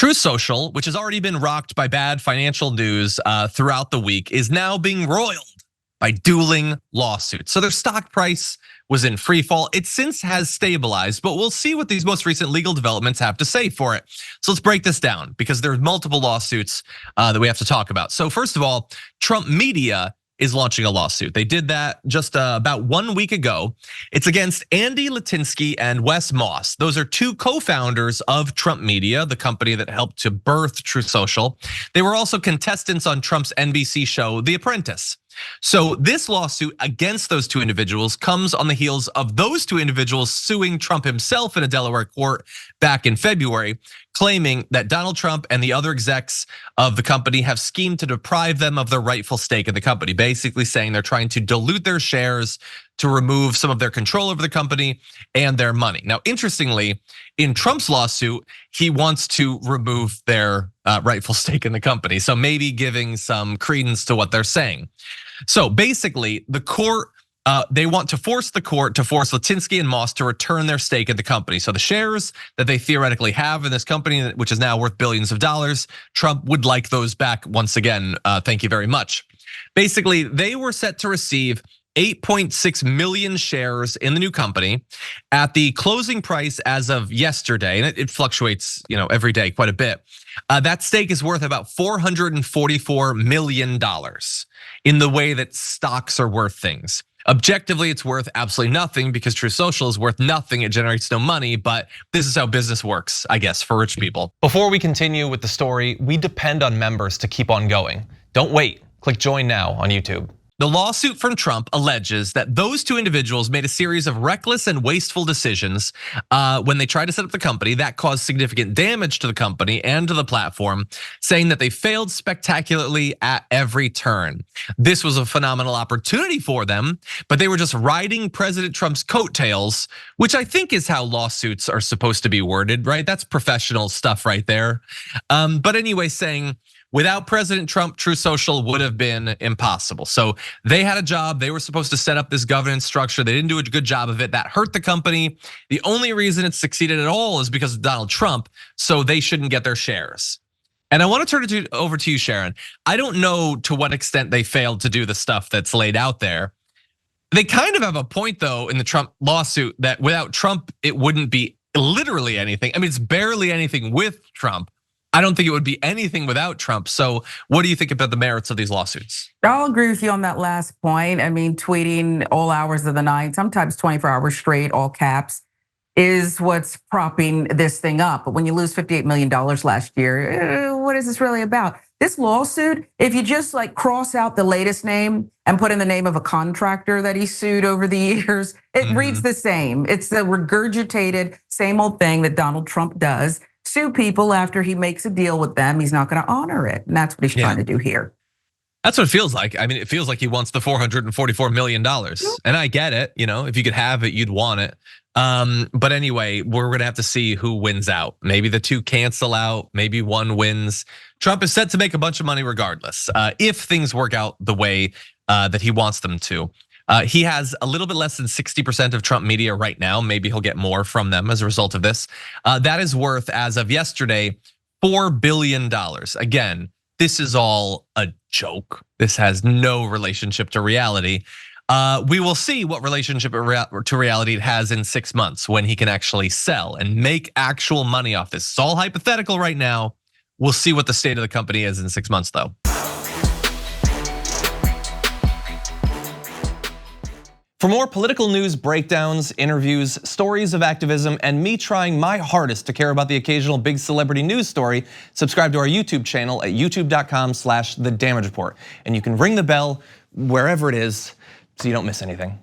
Truth Social, which has already been rocked by bad financial news throughout the week, is now being roiled by dueling lawsuits. So their stock price was in free fall. It since has stabilized, but we'll see what these most recent legal developments have to say for it. So let's break this down because there's multiple lawsuits that we have to talk about. So first of all, Trump Media is launching a lawsuit. They did that just about 1 week ago. It's against Andy Litinsky and Wes Moss. Those are two co-founders of Trump Media, the company that helped to birth Truth Social. They were also contestants on Trump's NBC show, The Apprentice. So this lawsuit against those two individuals comes on the heels of those two individuals suing Trump himself in a Delaware court back in February, claiming that Donald Trump and the other execs of the company have schemed to deprive them of their rightful stake in the company, basically saying they're trying to dilute their shares to remove some of their control over the company and their money. Now, interestingly, in Trump's lawsuit, he wants to remove their rightful stake in the company. So maybe giving some credence to what they're saying. So basically, the court, they want to force the court to force Litinsky and Moss to return their stake in the company. So the shares that they theoretically have in this company, which is now worth billions of dollars, Trump would like those back once again. Thank you very much. Basically, they were set to receive 8.6 million shares in the new company at the closing price as of yesterday, and it fluctuates, every day quite a bit. That stake is worth about $444 million in the way that stocks are worth things. Objectively, it's worth absolutely nothing because Truth Social is worth nothing. It generates no money, but this is how business works, I guess, for rich people. Before we continue with the story, we depend on members to keep on going. Don't wait. Click join now on YouTube. The lawsuit from Trump alleges that those two individuals made a series of reckless and wasteful decisions when they tried to set up the company that caused significant damage to the company and to the platform, saying that they failed spectacularly at every turn. This was a phenomenal opportunity for them, but they were just riding President Trump's coattails, which I think is how lawsuits are supposed to be worded, right? That's professional stuff right there. But anyway, saying, without President Trump, Truth Social would have been impossible. So they had a job. They were supposed to set up this governance structure. They didn't do a good job of it. That hurt the company. The only reason it succeeded at all is because of Donald Trump. So they shouldn't get their shares. And I want to turn it over to you, Sharon. I don't know to what extent they failed to do the stuff that's laid out there. They kind of have a point, though, in the Trump lawsuit that without Trump, it wouldn't be literally anything. I mean, it's barely anything with Trump. I don't think it would be anything without Trump. So what do you think about the merits of these lawsuits? I'll agree with you on that last point. I mean, tweeting all hours of the night, sometimes 24 hours straight, all caps, is what's propping this thing up. But when you lose $58 million last year, what is this really about? This lawsuit, if you just cross out the latest name and put in the name of a contractor that he sued over the years, it reads the same. It's the regurgitated same old thing that Donald Trump does. Sue people after he makes a deal with them. He's not going to honor it. And that's what he's trying to do here. That's what it feels like. I mean, it feels like he wants the $444 million. And I get it, if you could have it, you'd want it. But anyway, we're gonna have to see who wins out. Maybe the two cancel out, maybe one wins. Trump is set to make a bunch of money regardless, if things work out the way that he wants them to. He has a little bit less than 60% of Trump Media right now. Maybe he'll get more from them as a result of this. That is worth, as of yesterday, $4 billion. Again, this is all a joke. This has no relationship to reality. We will see what relationship to reality it has in 6 months when he can actually sell and make actual money off this. It's all hypothetical right now. We'll see what the state of the company is in 6 months, though. For more political news breakdowns, interviews, stories of activism, and me trying my hardest to care about the occasional big celebrity news story, subscribe to our YouTube channel at youtube.com/The Damage Report. And you can ring the bell wherever it is so you don't miss anything.